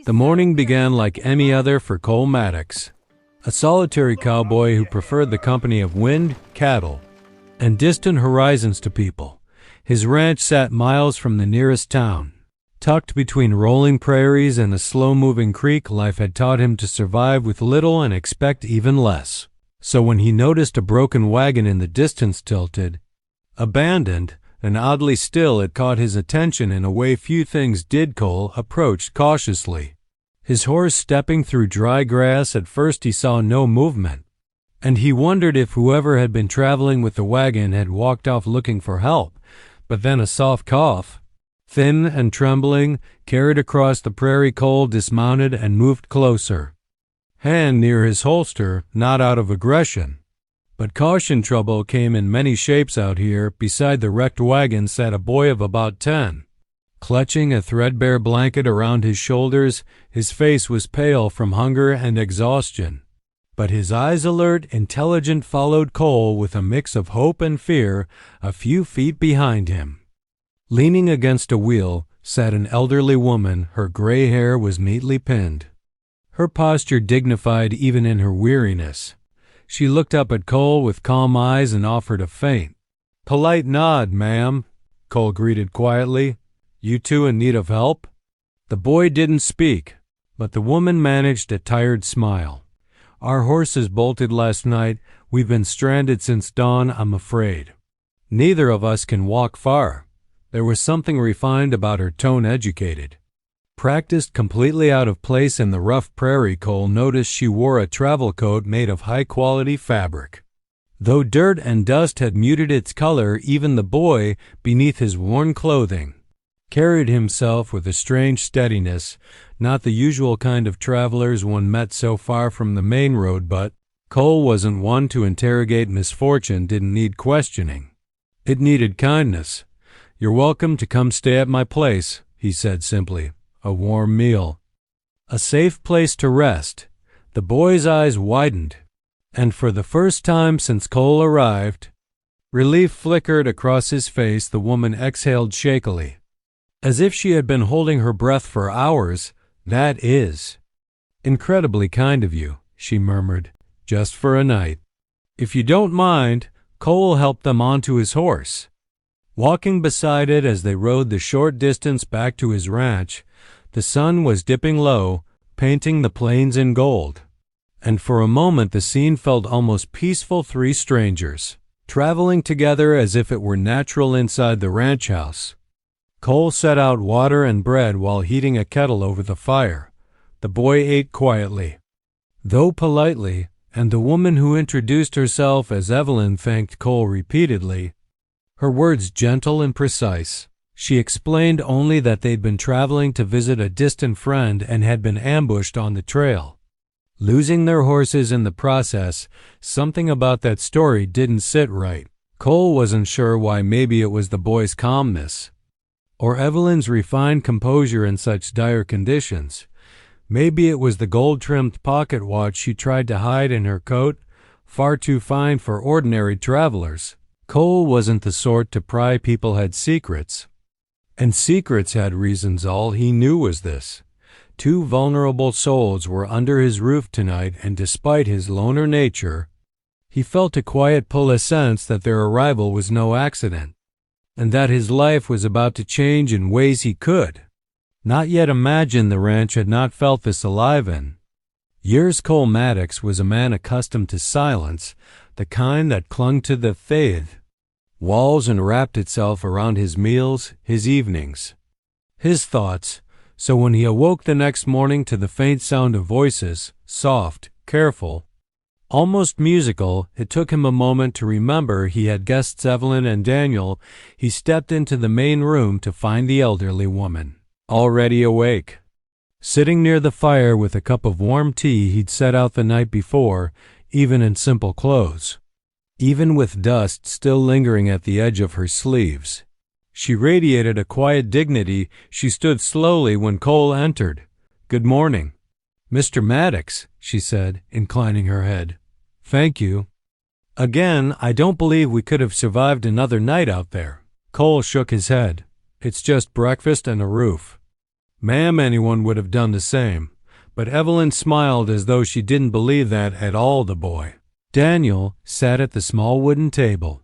The morning began like any other for Cole Maddox, a solitary cowboy who preferred the company of wind, cattle, and distant horizons to people. His ranch sat miles from the nearest town. Tucked between rolling prairies and a slow-moving creek, life had taught him to survive with little and expect even less. So when he noticed a broken wagon in the distance tilted, abandoned, and oddly still, it caught his attention in a way few things did. Cole approached cautiously, his horse stepping through dry grass. At first he saw no movement, and he wondered if whoever had been traveling with the wagon had walked off looking for help. But then a soft cough, thin and trembling, carried across the prairie. Cole dismounted and moved closer, hand near his holster, not out of aggression, but caution. Trouble came in many shapes out here. Beside the wrecked wagon sat a boy of about 10. Clutching a threadbare blanket around his shoulders, his face was pale from hunger and exhaustion, but his eyes, alert, intelligent, followed Cole with a mix of hope and fear. A few feet behind him, leaning against a wheel, sat an elderly woman. Her gray hair was neatly pinned, her posture dignified even in her weariness. She looked up at Cole with calm eyes and offered a faint, polite nod. "Ma'am," Cole greeted quietly. "You two in need of help?" The boy didn't speak, but the woman managed a tired smile. "Our horses bolted last night. We've been stranded since dawn. I'm afraid neither of us can walk far." There was something refined about her tone, educated, practiced, completely out of place in the rough prairie. Cole noticed she wore a travel coat made of high-quality fabric. Though dirt and dust had muted its color, even the boy, beneath his worn clothing, carried himself with a strange steadiness, not the usual kind of travelers one met so far from the main road. But Cole wasn't one to interrogate misfortune. Didn't need questioning. It needed kindness. "You're welcome to come stay at my place," he said simply. "A warm meal, a safe place to rest." The boy's eyes widened, and for the first time since Cole arrived, relief flickered across his face. The woman exhaled shakily, as if she had been holding her breath for hours. "That is incredibly kind of you," she murmured. "Just for a night." "If you don't mind." Cole helped them onto his horse, walking beside it as they rode the short distance back to his ranch. The sun was dipping low, painting the plains in gold, and for a moment the scene felt almost peaceful. Three strangers, traveling together as if it were natural inside the ranch house. Cole set out water and bread while heating a kettle over the fire. The boy ate quietly, though politely, and the woman who introduced herself as Evelyn thanked Cole repeatedly, her words gentle and precise. She explained only that they'd been traveling to visit a distant friend and had been ambushed on the trail, losing their horses in the process. Something about that story didn't sit right. Cole wasn't sure why. Maybe it was the boy's calmness, or Evelyn's refined composure in such dire conditions. Maybe it was the gold-trimmed pocket watch she tried to hide in her coat, far too fine for ordinary travelers. Cole wasn't the sort to pry. People had secrets, and secrets had reasons. All he knew was this: two vulnerable souls were under his roof tonight, and despite his loner nature, he felt a quiet pull, a sense that their arrival was no accident, and that his life was about to change in ways he could not yet imagine. The ranch had not felt this alive in years. Cole Maddox was a man accustomed to silence, the kind that clung to the faith walls and wrapped itself around his meals, his evenings, his thoughts. So when he awoke the next morning to the faint sound of voices, soft, careful, almost musical, it took him a moment to remember he had guests, Evelyn and Daniel. He stepped into the main room to find the elderly woman already awake, sitting near the fire with a cup of warm tea he'd set out the night before, even in simple clothes, even with dust still lingering at the edge of her sleeves. She radiated a quiet dignity. She stood slowly when Cole entered. "Good morning, Mr. Maddox," she said, inclining her head. "Thank you. Again, I don't believe we could have survived another night out there." Cole shook his head. "It's just breakfast and a roof." "Ma'am, anyone would have done the same." But Evelyn smiled as though she didn't believe that at all. The boy, Daniel, sat at the small wooden table,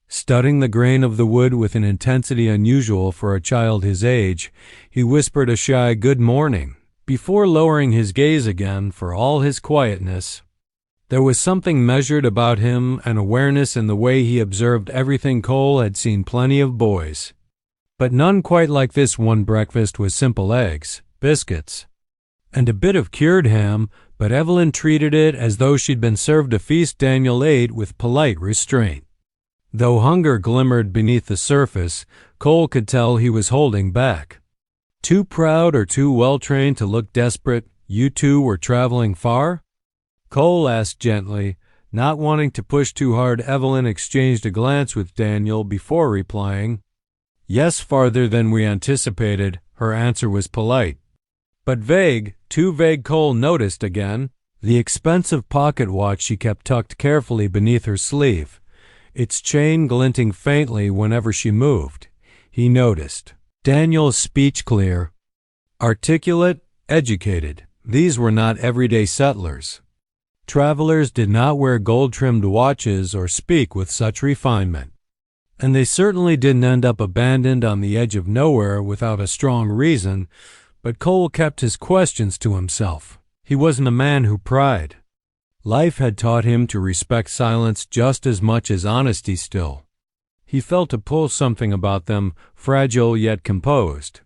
studying the grain of the wood with an intensity unusual for a child his age. He whispered a shy "good morning" before lowering his gaze again. For all his quietness, there was something measured about him, an awareness in the way he observed everything. Cole had seen plenty of boys, but none quite like this one. Breakfast was simple eggs, biscuits, and a bit of cured ham, but Evelyn treated it as though she'd been served a feast. Daniel ate with polite restraint. Though hunger glimmered beneath the surface, Cole could tell he was holding back. Too proud or too well-trained to look desperate. "You two were traveling far?" Cole asked gently, not wanting to push too hard. Evelyn exchanged a glance with Daniel before replying, "Yes, farther than we anticipated." Her answer was polite, but vague, too vague. Cole noticed again the expensive pocket watch she kept tucked carefully beneath her sleeve, its chain glinting faintly whenever she moved. He noticed Daniel's speech clear, articulate, educated. These were not everyday settlers. Travelers did not wear gold-trimmed watches or speak with such refinement, and they certainly didn't end up abandoned on the edge of nowhere without a strong reason. But Cole kept his questions to himself. He wasn't a man who pried. Life had taught him to respect silence just as much as honesty. Still, he felt a pull, something about them, fragile yet composed,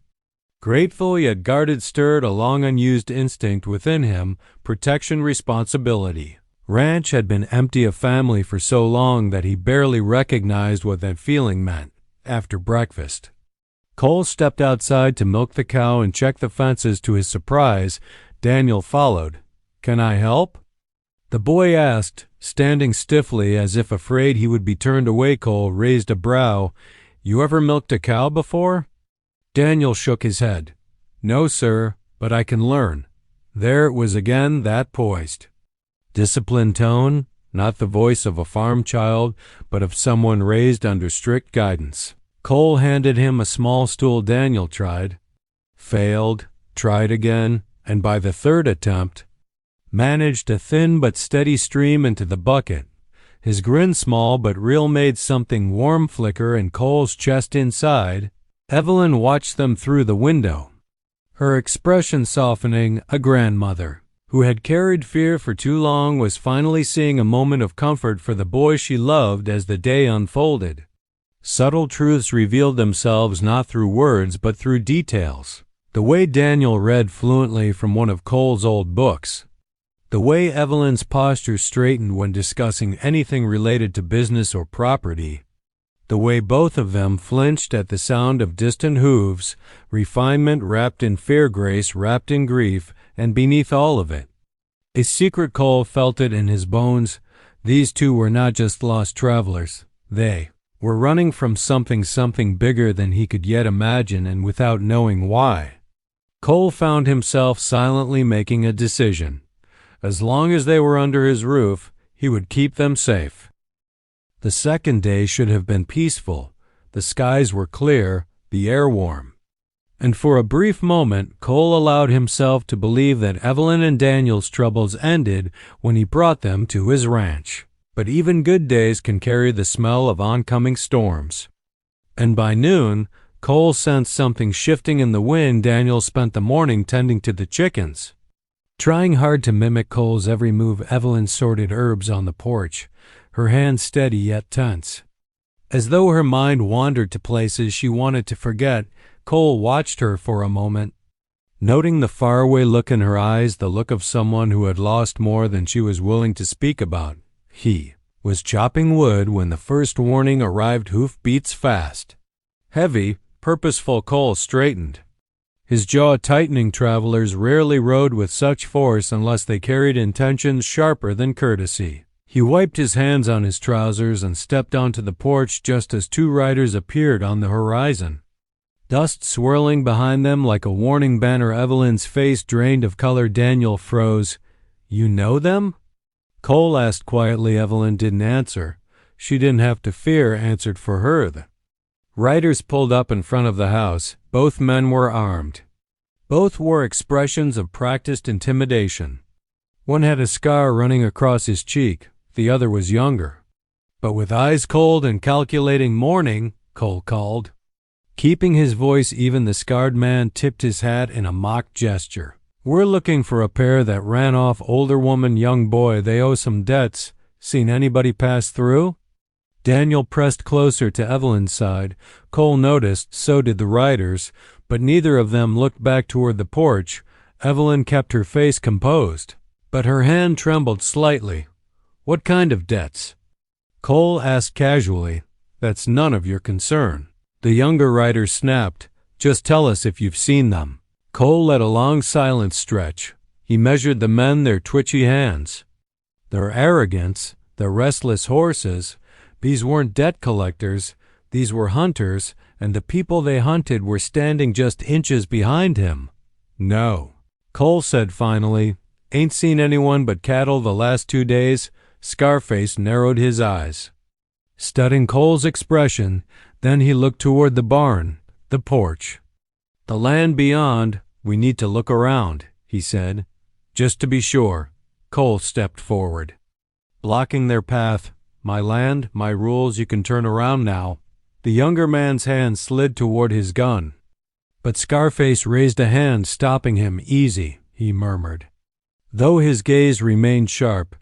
grateful yet guarded, stirred a long unused instinct within him, protection, responsibility. Ranch had been empty of family for so long that he barely recognized what that feeling meant. After breakfast, Cole stepped outside to milk the cow and check the fences. To his surprise, Daniel followed. "Can I help?" the boy asked, standing stiffly as if afraid he would be turned away. Cole raised a brow. "You ever milked a cow before?" Daniel shook his head. "No, sir, but I can learn." There it was again, that poised, disciplined tone, not the voice of a farm child, but of someone raised under strict guidance. Cole handed him a small stool. Daniel tried, failed, tried again, and by the third attempt, managed a thin but steady stream into the bucket. His grin, small but real, made something warm flicker in Cole's chest. Inside, Evelyn watched them through the window, her expression softening. A grandmother who had carried fear for too long was finally seeing a moment of comfort for the boy she loved. As the day unfolded, subtle truths revealed themselves, not through words but through details. The way Daniel read fluently from one of Cole's old books, the way Evelyn's posture straightened when discussing anything related to business or property, the way both of them flinched at the sound of distant hooves. Refinement wrapped in fear, grace wrapped in grief, and beneath all of it, a secret. Cole felt it in his bones. These two were not just lost travelers. They were running from something bigger than he could yet imagine, and without knowing why, Cole found himself silently making a decision. As long as they were under his roof, he would keep them safe. The second day should have been peaceful. The skies were clear, the air warm, and for a brief moment Cole allowed himself to believe that Evelyn and Daniel's troubles ended when he brought them to his ranch. But even good days can carry the smell of oncoming storms, and by noon, Cole sensed something shifting in the wind. Daniel spent the morning tending to the chickens, trying hard to mimic Cole's every move. Evelyn sorted herbs on the porch, her hands steady yet tense, as though her mind wandered to places she wanted to forget. Cole watched her for a moment, noting the faraway look in her eyes, the look of someone who had lost more than she was willing to speak about. He was chopping wood when the first warning arrived. Hoof beats fast, heavy, purposeful. Cole straightened, his jaw tightening. Travelers rarely rode with such force unless they carried intentions sharper than courtesy. He wiped his hands on his trousers and stepped onto the porch just as two riders appeared on the horizon, dust swirling behind them like a warning banner. Evelyn's face drained of color. Daniel froze. "You know them?" Cole asked quietly. Evelyn didn't answer. She didn't have to fear answered for her. The riders pulled up in front of the house. Both men were armed. Both wore expressions of practiced intimidation. One had a scar running across his cheek, the other was younger. "But with eyes cold and calculating morning," Cole called. Keeping his voice even, the scarred man tipped his hat in a mock gesture. "We're looking for a pair that ran off older woman, young boy. They owe some debts. Seen anybody pass through?" Daniel pressed closer to Evelyn's side. Cole noticed, so did the riders, but neither of them looked back toward the porch. Evelyn kept her face composed, but her hand trembled slightly. "What kind of debts?" Cole asked casually. "That's none of your concern." The younger rider snapped. "Just tell us if you've seen them." Cole let a long silence stretch. He measured the men, their twitchy hands, their arrogance, their restless horses. These weren't debt collectors, these were hunters, and the people they hunted were standing just inches behind him. "No," Cole said finally. "Ain't seen anyone but cattle the last 2 days." Scarface narrowed his eyes, studying Cole's expression. Then he looked toward the barn, the porch. "The land beyond, we need to look around," he said. "Just to be sure." Cole stepped forward, blocking their path. "My land, my rules, you can turn around now." The younger man's hand slid toward his gun, but Scarface raised a hand, stopping him. "Easy," he murmured, though his gaze remained sharp.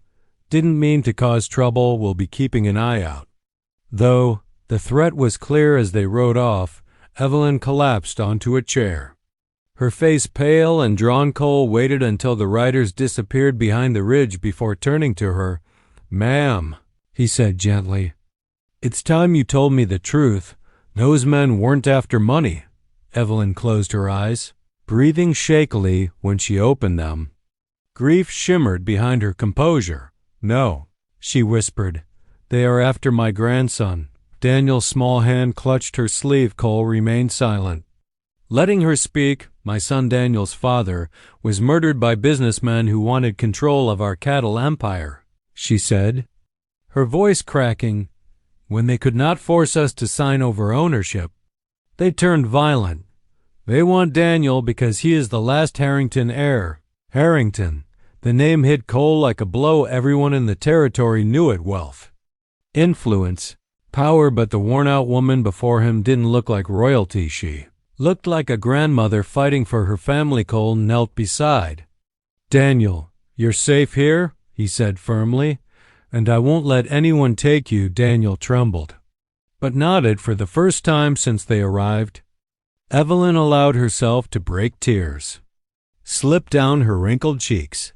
"Didn't mean to cause trouble. We'll be keeping an eye out." Though the threat was clear as they rode off, Evelyn collapsed onto a chair, her face pale and drawn. Cole waited until the riders disappeared behind the ridge before turning to her. "Ma'am," he said gently, "it's time you told me the truth. Those men weren't after money." Evelyn closed her eyes, breathing shakily when she opened them. Grief shimmered behind her composure. "No," she whispered. "They are after my grandson." Daniel's small hand clutched her sleeve. Cole remained silent, letting her speak. "My son Daniel's father was murdered by businessmen who wanted control of our cattle empire," she said, her voice cracking. "When they could not force us to sign over ownership, they turned violent. They want Daniel because he is the last Harrington heir." Harrington. The name hit Cole like a blow. Everyone in the territory knew it. Wealth, influence, power, but the worn-out woman before him didn't look like royalty. She looked like a grandmother fighting for her family. Cole knelt beside. "Daniel, you're safe here," he said firmly, "and I won't let anyone take you." Daniel trembled, but nodded for the first time since they arrived. Evelyn allowed herself to break tears, slipped down her wrinkled cheeks.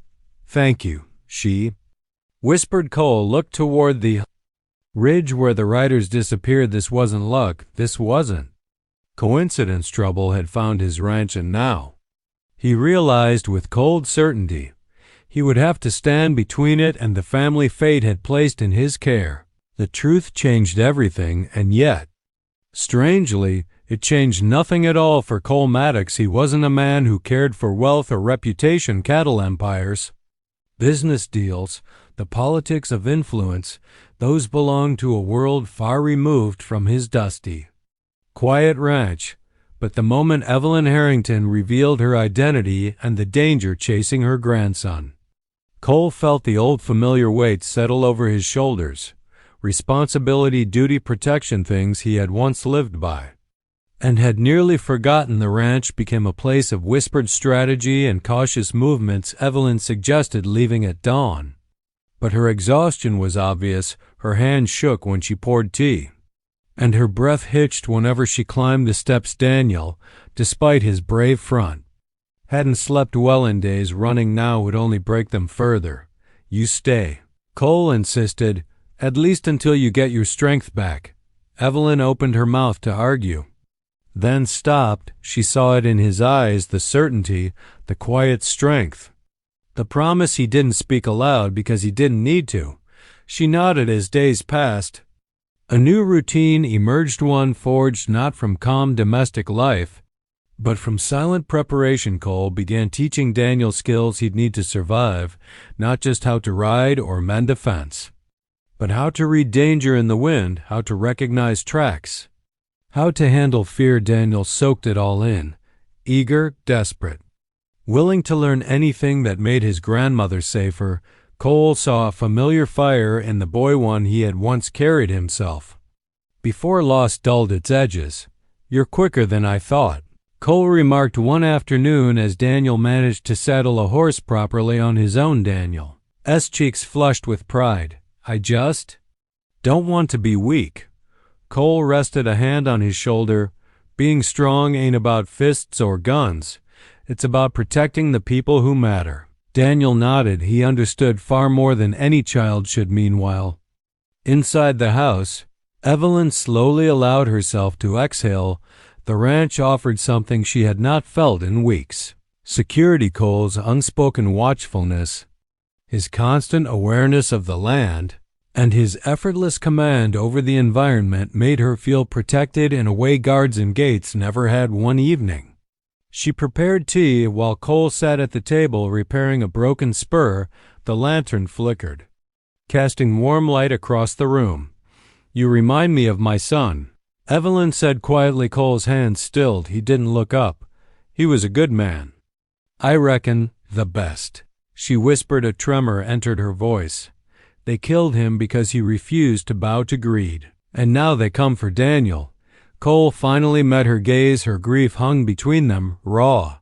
"Thank you," she whispered. Cole looked toward the ridge where the riders disappeared. This wasn't luck. This wasn't coincidence. Trouble had found his ranch, and now, he realized with cold certainty, he would have to stand between it and the family fate had placed in his care. The truth changed everything, and yet, strangely, it changed nothing at all for Cole Maddox. He wasn't a man who cared for wealth or reputation, cattle empires, business deals, the politics of influence. Those belonged to a world far removed from his dusty, quiet ranch. But the moment Evelyn Harrington revealed her identity and the danger chasing her grandson, Cole felt the old familiar weight settle over his shoulders. Responsibility, duty, protection, things he had once lived by and had nearly forgotten. The ranch became a place of whispered strategy and cautious movements. Evelyn suggested leaving at dawn, but her exhaustion was obvious. Her hand shook when she poured tea, and her breath hitched whenever she climbed the steps. Daniel, despite his brave front, hadn't slept well in days. Running now would only break them further. "You stay," Cole insisted, "at least until you get your strength back." Evelyn opened her mouth to argue, then stopped. She saw it in his eyes, the certainty, the quiet strength, the promise. He didn't speak aloud because he didn't need to. She nodded as days passed. A new routine emerged, one forged not from calm domestic life, but from silent preparation. Cole began teaching Daniel skills he'd need to survive, not just how to ride or mend a fence, but how to read danger in the wind, how to recognize tracks, how to handle fear. Daniel soaked it all in, eager, desperate. Willing to learn anything that made his grandmother safer, Cole saw a familiar fire in the boy one he had once carried himself. Before loss dulled its edges, "You're quicker than I thought," Cole remarked one afternoon as Daniel managed to saddle a horse properly on his own Daniel's cheeks flushed with pride. "I just don't want to be weak." Cole rested a hand on his shoulder. "Being strong ain't about fists or guns. It's about protecting the people who matter." Daniel nodded. He understood far more than any child should. Meanwhile, inside the house, Evelyn slowly allowed herself to exhale. The ranch offered something she had not felt in weeks. Security. Cole's unspoken watchfulness, his constant awareness of the land, and his effortless command over the environment made her feel protected in a way guards and gates never had. One evening, she prepared tea while Cole sat at the table repairing a broken spur. The lantern flickered, casting warm light across the room. "You remind me of my son," Evelyn said quietly. Cole's hands stilled. He didn't look up. "He was a good man." "I reckon the best," she whispered. A tremor entered her voice. "They killed him because he refused to bow to greed. And now they come for Daniel." Cole finally met her gaze. Her grief hung between them, raw,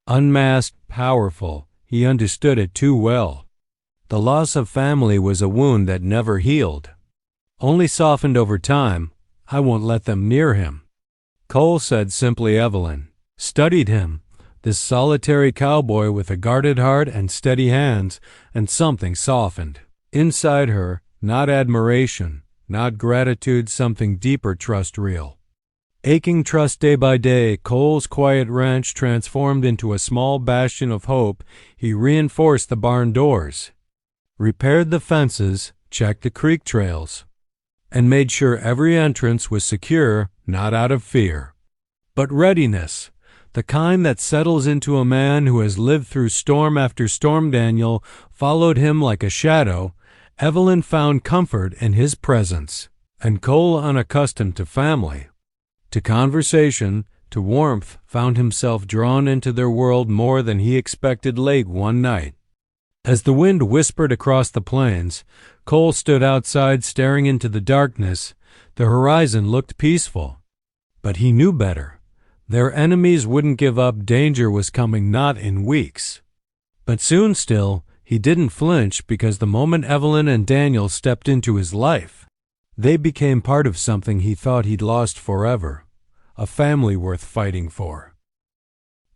unmasked, powerful. He understood it too well. The loss of family was a wound that never healed, only softened over time. "I won't let them near him," Cole said simply. Evelyn studied him, this solitary cowboy with a guarded heart and steady hands, and something softened inside her. Not admiration, not gratitude, something deeper, trust, real, aching trust. Day by day, Cole's quiet ranch transformed into a small bastion of hope. He reinforced the barn doors, repaired the fences, checked the creek trails, and made sure every entrance was secure, not out of fear, but readiness, the kind that settles into a man who has lived through storm after storm. Daniel followed him like a shadow. Evelyn found comfort in his presence, and Cole, unaccustomed to family, to conversation, to warmth, found himself drawn into their world more than he expected. Late one night, as the wind whispered across the plains, Cole stood outside staring into the darkness. The horizon looked peaceful, but he knew better. Their enemies wouldn't give up. Danger was coming, not in weeks, but soon. Still, he didn't flinch, because the moment Evelyn and Daniel stepped into his life, they became part of something he thought he'd lost forever, a family worth fighting for.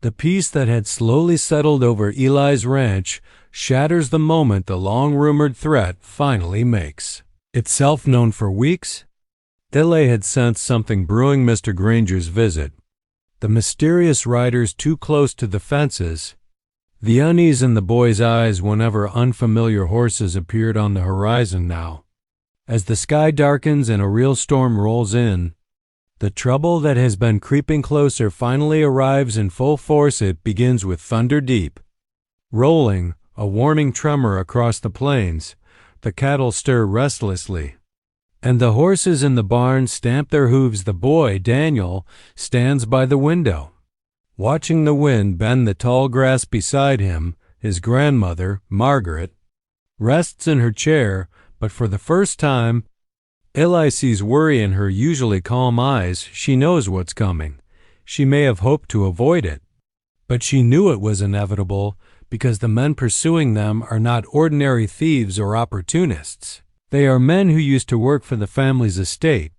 The peace that had slowly settled over Eli's ranch shatters the moment the long-rumored threat finally makes itself known. For weeks, Eli had sensed something brewing. Mr. Granger's visit, the mysterious riders too close to the fences, the unease in the boy's eyes whenever unfamiliar horses appeared on the horizon. Now, as the sky darkens and a real storm rolls in, the trouble that has been creeping closer finally arrives in full force. It begins with thunder deep rolling, a warning tremor across the plains. The cattle stir restlessly, and the horses in the barn stamp their hooves. The boy, Daniel, stands by the window, watching the wind bend the tall grass beside him. His grandmother, Margaret, rests in her chair, but for the first time, Eli sees worry in her usually calm eyes. She knows what's coming. She may have hoped to avoid it, but she knew it was inevitable, because the men pursuing them are not ordinary thieves or opportunists. They are men who used to work for the family's estate,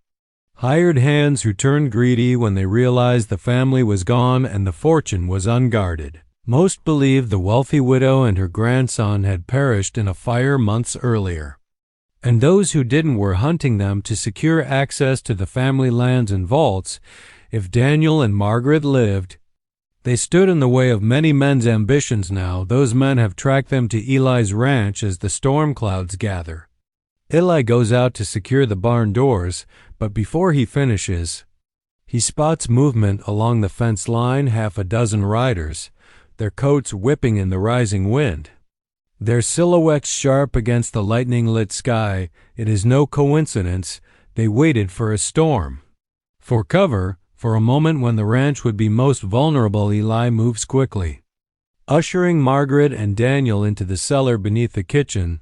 hired hands who turned greedy when they realized the family was gone and the fortune was unguarded. Most believed the wealthy widow and her grandson had perished in a fire months earlier, and those who didn't were hunting them to secure access to the family lands and vaults. If Daniel and Margaret lived, they stood in the way of many men's ambitions. Now, those men have tracked them to Eli's ranch as the storm clouds gather. Eli goes out to secure the barn doors, but before he finishes, he spots movement along the fence line. Half a dozen riders, their coats whipping in the rising wind, their silhouettes sharp against the lightning-lit sky. It is no coincidence. They waited for a storm. For cover, For a moment when the ranch would be most vulnerable, Eli moves quickly. Ushering Margaret and Daniel into the cellar beneath the kitchen,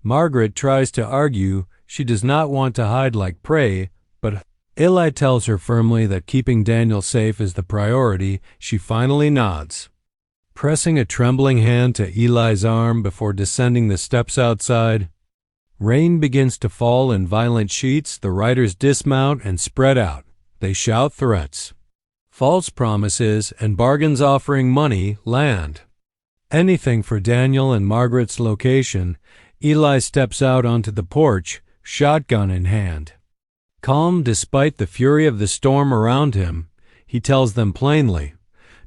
Margaret tries to argue she does not want to hide like prey, but Eli tells her firmly that keeping Daniel safe is the priority. She finally nods. Pressing a trembling hand to Eli's arm before descending the steps outside, rain begins to fall in violent sheets. The riders dismount and spread out. They shout threats, false promises, and bargains offering money, land, anything for Daniel and Margaret's location. Eli steps out onto the porch, shotgun in hand. Calm despite the fury of the storm around him, he tells them plainly,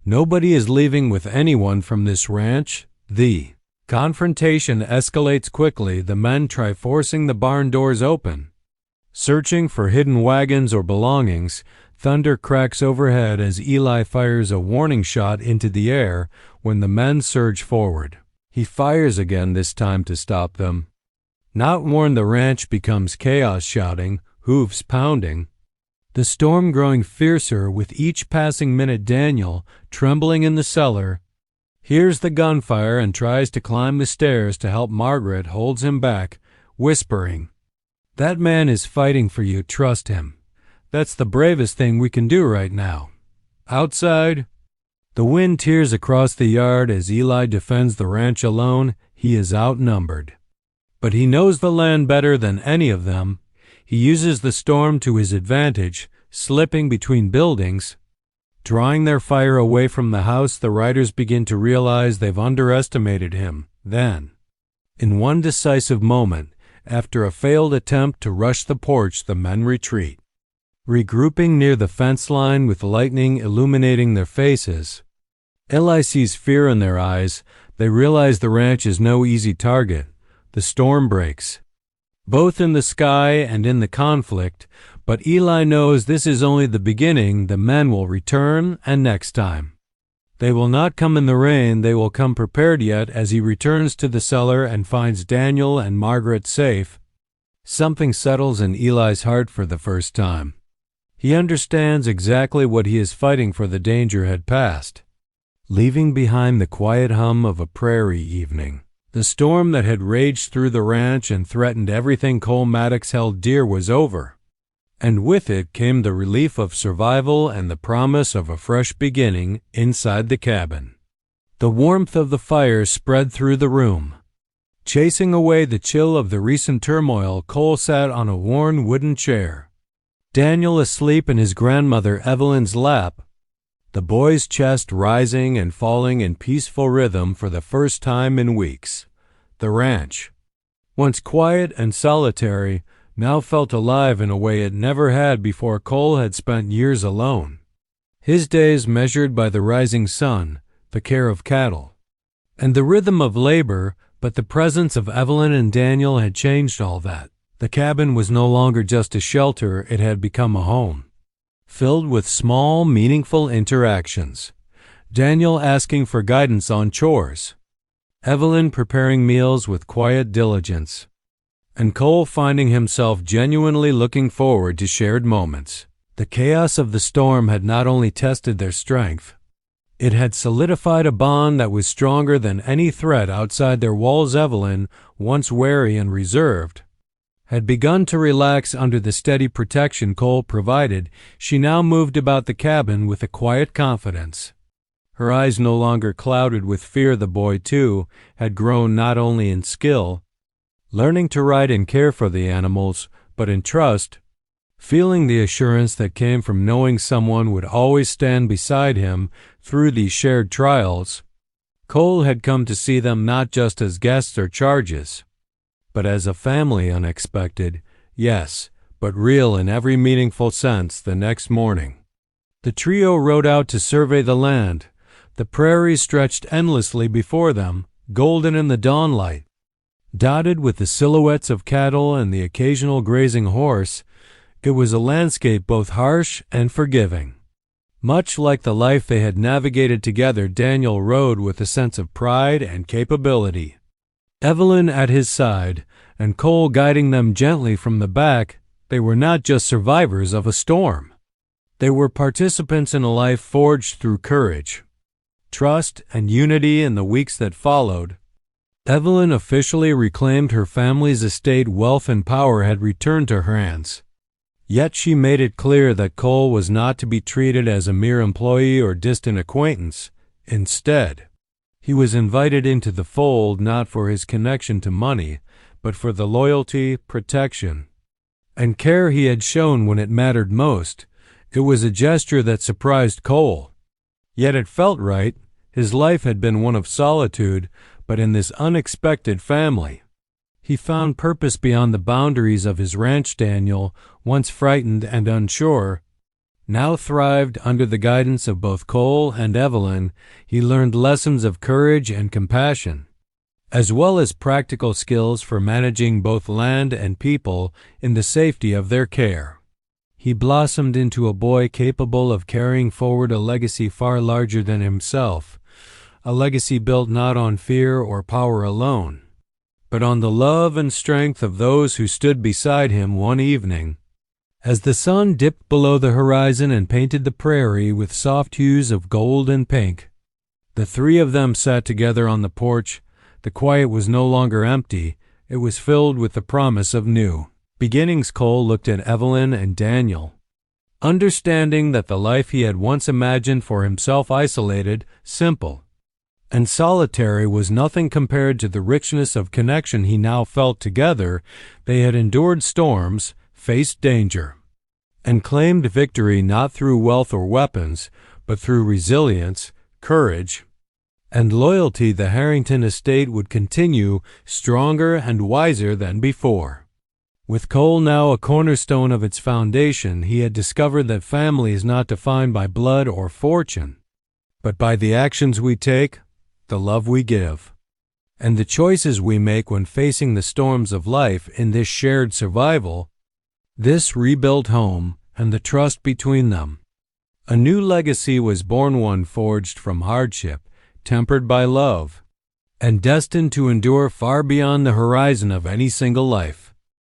nobody is leaving with anyone from this ranch. The confrontation escalates quickly. The men try forcing the barn doors open. Searching for hidden wagons or belongings, thunder cracks overhead as Eli fires a warning shot into the air when the men surge forward. He fires again, this time to stop them. Not warned, the ranch becomes chaos, shouting, hooves pounding. The storm growing fiercer with each passing minute. Daniel, trembling in the cellar, hears the gunfire and tries to climb the stairs to help. Margaret holds him back, whispering, that man is fighting for you, trust him. That's the bravest thing we can do right now. Outside, the wind tears across the yard as Eli defends the ranch alone. He is outnumbered, but he knows the land better than any of them. He uses the storm to his advantage, slipping between buildings, drawing their fire away from the house. The riders begin to realize they've underestimated him. Then, in one decisive moment, after a failed attempt to rush the porch, the men retreat. Regrouping near the fence line with lightning illuminating their faces, Eli sees fear in their eyes. They realize the ranch is no easy target. The storm breaks, both in the sky and in the conflict, but Eli knows this is only the beginning. The men will return, and next time, they will not come in the rain. They will come prepared. Yet, as he returns to the cellar and finds Daniel and Margaret safe, something settles in Eli's heart for the first time. He understands exactly what he is fighting for. The danger had passed, leaving behind the quiet hum of a prairie evening. The storm that had raged through the ranch and threatened everything Cole Maddox held dear was over, and with it came the relief of survival and the promise of a fresh beginning. Inside the cabin, the warmth of the fire spread through the room, chasing away the chill of the recent turmoil. Cole sat on a worn wooden chair, Daniel asleep in his grandmother Evelyn's lap, the boy's chest rising and falling in peaceful rhythm for the first time in weeks. The ranch, once quiet and solitary, now felt alive in a way it never had before. Cole had spent years alone, his days measured by the rising sun, the care of cattle, and the rhythm of labor, but the presence of Evelyn and Daniel had changed all that. The cabin was no longer just a shelter, it had become a home, filled with small, meaningful interactions. Daniel asking for guidance on chores, Evelyn preparing meals with quiet diligence, and Cole finding himself genuinely looking forward to shared moments. The chaos of the storm had not only tested their strength, it had solidified a bond that was stronger than any threat outside their walls. Evelyn, once wary and reserved, had begun to relax under the steady protection Cole provided. She now moved about the cabin with a quiet confidence, her eyes no longer clouded with fear. The boy, too, had grown not only in skill, learning to ride and care for the animals, but in trust, feeling the assurance that came from knowing someone would always stand beside him through these shared trials. Cole had come to see them not just as guests or charges, but as a family. Unexpected, yes, but real in every meaningful sense. The next morning, the trio rode out to survey the land. The prairie stretched endlessly before them, golden in the dawnlight, dotted with the silhouettes of cattle and the occasional grazing horse. It was a landscape both harsh and forgiving. Much like the life they had navigated together, Daniel rode with a sense of pride and capability, Evelyn at his side, and Cole guiding them gently from the back. They were not just survivors of a storm. They were participants in a life forged through courage, trust, and unity. In the weeks that followed, Evelyn officially reclaimed her family's estate. Wealth and power had returned to her hands. Yet she made it clear that Cole was not to be treated as a mere employee or distant acquaintance. Instead, he was invited into the fold not for his connection to money, but for the loyalty, protection, and care he had shown when it mattered most. It was a gesture that surprised Cole. Yet it felt right. His life had been one of solitude, but in this unexpected family, he found purpose beyond the boundaries of his ranch. Daniel, once frightened and unsure, now thrived under the guidance of both Cole and Evelyn. He learned lessons of courage and compassion, as well as practical skills for managing both land and people in the safety of their care. He blossomed into a boy capable of carrying forward a legacy far larger than himself, a legacy built not on fear or power alone, but on the love and strength of those who stood beside him one evening. As the sun dipped below the horizon and painted the prairie with soft hues of gold and pink, the three of them sat together on the porch. The quiet was no longer empty. It was filled with the promise of new beginnings. Cole looked at Evelyn and Daniel, understanding that the life he had once imagined for himself, isolated, simple, and solitary, was nothing compared to the richness of connection he now felt. Together, they had endured storms, faced danger, and claimed victory not through wealth or weapons, but through resilience, courage, and loyalty. The Harrington estate would continue stronger and wiser than before. With Cole now a cornerstone of its foundation, he had discovered that family is not defined by blood or fortune, but by the actions we take, the love we give, and the choices we make when facing the storms of life. In this shared survival, this rebuilt home, and the trust between them, a new legacy was born, one forged from hardship, tempered by love, and destined to endure far beyond the horizon of any single life.